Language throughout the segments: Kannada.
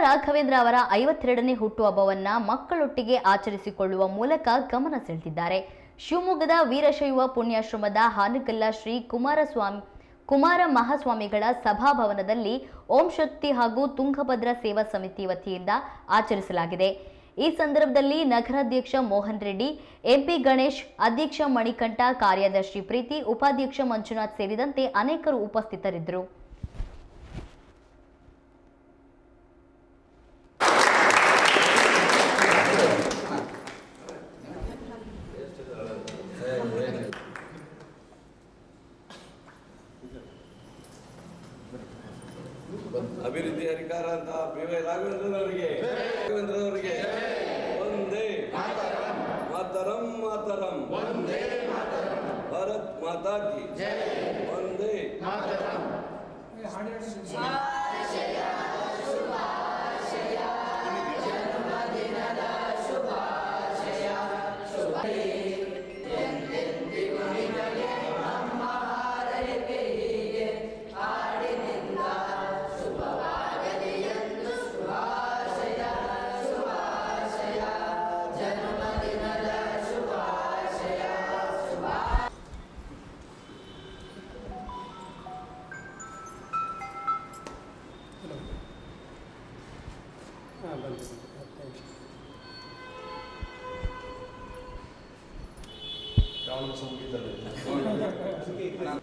ರಾಘವೇಂದ್ರ ಅವರ 52ನೇ ಹುಟ್ಟುಹಬ್ಬವನ್ನ ಮಕ್ಕಳೊಟ್ಟಿಗೆ ಆಚರಿಸಿಕೊಳ್ಳುವ ಮೂಲಕ ಗಮನ ಸೆಳೆದಿದ್ದಾರೆ. ಶಿವಮೊಗ್ಗದ ವೀರಶೈವ ಪುಣ್ಯಾಶ್ರಮದ ಹಾನಗಲ್ಲ ಶ್ರೀ ಕುಮಾರ ಮಹಾಸ್ವಾಮಿಗಳ ಸಭಾಭವನದಲ್ಲಿ ಓಂ ಶಕ್ತಿ ಹಾಗೂ ತುಂಗಭದ್ರಾ ಸೇವಾ ಸಮಿತಿ ವತಿಯಿಂದ ಆಚರಿಸಲಾಗಿದೆ. ಈ ಸಂದರ್ಭದಲ್ಲಿ ನಗರಾಧ್ಯಕ್ಷ ಮೋಹನ್ ರೆಡ್ಡಿ, ಎಂಪಿ ಗಣೇಶ್, ಅಧ್ಯಕ್ಷ ಮಣಿಕಂಠ, ಕಾರ್ಯದರ್ಶಿ ಪ್ರೀತಿ, ಉಪಾಧ್ಯಕ್ಷ ಮಂಜುನಾಥ್ ಸೇರಿದಂತೆ ಅನೇಕರು ಉಪಸ್ಥಿತರಿದ್ದರು. ಅಭಿವೃದ್ಧಿ ಅಧಿಕಾರ ಅಂತ ರಾಘವೇಂದ್ರನವರಿಗೆ ಒಂದೇ ಮಾತರಂ ಮಾತರಂ ಭಾರತ್ ಮಾತಾ ಕಿ ಒಂದೇ ಮಾತರಂ.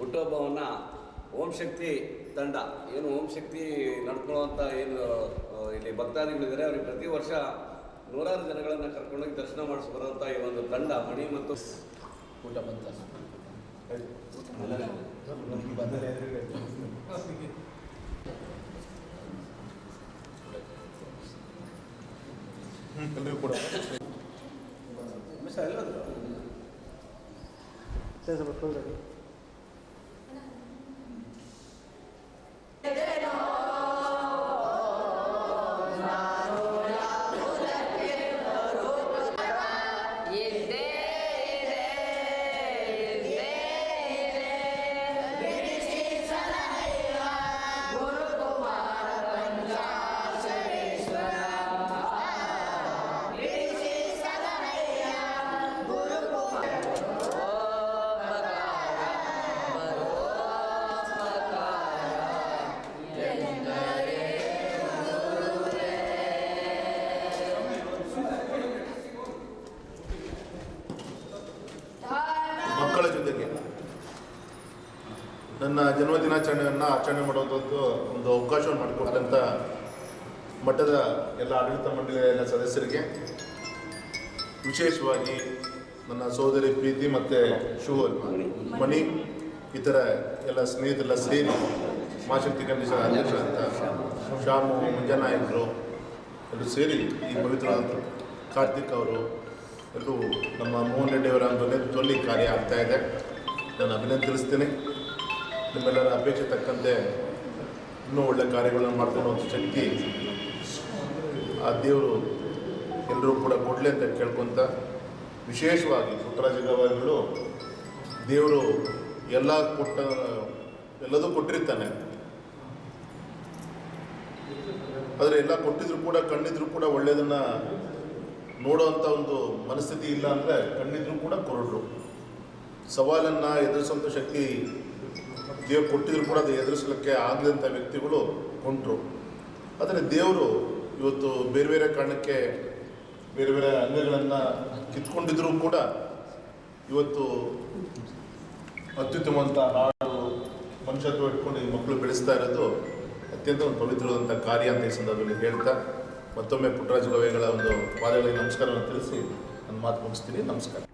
ಹುಟ್ಟುಹಬ್ಬವನ್ನ ಓಂ ಶಕ್ತಿ ತಂಡ ಏನು ಓಂ ಶಕ್ತಿ ನಡ್ಕೊಳ್ಳುವಂಥ ಏನು ಇಲ್ಲಿ ಭಕ್ತಾದಿಗಳಿದ್ದಾರೆ ಅವ್ರಿಗೆ ಪ್ರತಿ ವರ್ಷ ನೂರಾರು ಜನಗಳನ್ನು ಕರ್ಕೊಂಡೋಗಿ ದರ್ಶನ ಮಾಡಿಸಿ ಬರುವಂಥ ಈ ಒಂದು ತಂಡ ಮಣಿ ಮತ್ತು ಊಟ ಬಂತ ಕೂಡ ಮಕ್ಕಳ ಜೊತೆಗೆ ನನ್ನ ಜನ್ಮದಿನಾಚರಣೆಯನ್ನು ಆಚರಣೆ ಮಾಡುವಂಥದ್ದು ಒಂದು ಅವಕಾಶವನ್ನು ಮಾಡಿಕೊಟ್ಟಂಥ ಮಠದ ಎಲ್ಲ ಆಡಳಿತ ಮಂಡಳಿಯ ಎಲ್ಲ ಸದಸ್ಯರಿಗೆ, ವಿಶೇಷವಾಗಿ ನನ್ನ ಸೋದರಿ ಪ್ರೀತಿ ಮತ್ತು ಮಣಿ ಇತರ ಎಲ್ಲ ಸ್ನೇಹಿತರೆಲ್ಲ ಸೇರಿ ಮಾಶಕ್ತಿ ಕಂಡೀಷನ್ ಅಧ್ಯಕ್ಷ ಅಂತ ಶ್ಯಾಮು ಮಂಜನಾಯಕರು ಎಲ್ಲರೂ ಸೇರಿ ಈ ಪವಿತ್ರವಾದ ಕಾರ್ತಿಕ್ ಅವರು ಎಲ್ಲರೂ ನಮ್ಮ ಮೋಹನ್ ರೆಡ್ಡಿ ಅವರ ಒಂದು ನೇತೃತ್ವದಲ್ಲಿ ಕಾರ್ಯ ಆಗ್ತಾಯಿದೆ. ನಾನು ಅಭಿನಂದಿಸ್ತೀನಿ. ನಿಮ್ಮೆಲ್ಲರ ಅಪೇಕ್ಷೆ ತಕ್ಕಂತೆ ಇನ್ನೂ ಒಳ್ಳೆಯ ಕಾರ್ಯಗಳನ್ನು ಮಾಡ್ಕೊಂಡು ಶಕ್ತಿ ಆ ದೇವರು ಎಲ್ಲರೂ ಕೂಡ ಕೊಡಲಿ ಅಂತ ಕೇಳ್ಕೊತ, ವಿಶೇಷವಾಗಿ ಪುಟ್ಟರಾಜ ಗವಾಯಿಗಳು ದೇವರು ಎಲ್ಲದೂ ಕೊಟ್ಟಿರ್ತಾನೆ. ಆದರೆ ಎಲ್ಲ ಕೊಟ್ಟಿದ್ರು ಕೂಡ ಕಣ್ಣಿದ್ರು ಕೂಡ ಒಳ್ಳೆಯದನ್ನು ನೋಡುವಂಥ ಒಂದು ಮನಸ್ಥಿತಿ ಇಲ್ಲ ಅಂದರೆ ಕಣ್ಣಿದ್ರು ಕೂಡ ಕೊರಡ್ರು. ಸವಾಲನ್ನು ಎದುರಿಸುವಂಥ ಶಕ್ತಿ ದೇವರು ಕೊಟ್ಟಿದ್ರು ಕೂಡ ಅದು ಎದುರಿಸಲಿಕ್ಕೆ ಆಗದಂಥ ವ್ಯಕ್ತಿಗಳು ಕೊಂಡ್ರು. ಆದರೆ ದೇವರು ಇವತ್ತು ಬೇರೆ ಬೇರೆ ಕಾರಣಕ್ಕೆ ಬೇರೆ ಬೇರೆ ಅಂಗಗಳನ್ನು ಕಿತ್ಕೊಂಡಿದ್ರೂ ಕೂಡ ಇವತ್ತು ಅತ್ಯುತ್ತಮವಂಥ ಹಾಡು ಮನುಷ್ಯತ್ವ ಇಟ್ಕೊಂಡು ಈ ಮಕ್ಕಳು ಬೆಳೆಸ್ತಾ ಇರೋದು ಅತ್ಯಂತ ಒಂದು ಪವಿತ್ರವಾದಂಥ ಕಾರ್ಯ ಅಂತ ಈ ಸಂದರ್ಭದಲ್ಲಿ ಹೇಳ್ತಾ, ಮತ್ತೊಮ್ಮೆ ಪುಟ್ಟರಾಜ ಗವಾಯಿಗಳ ಒಂದು ಪಾದಗಳಿಗೆ ನಮಸ್ಕಾರವನ್ನು ತಿಳಿಸಿ ನನ್ನ ಮಾತು ಮುಗಿಸ್ತೀನಿ. ನಮಸ್ಕಾರ.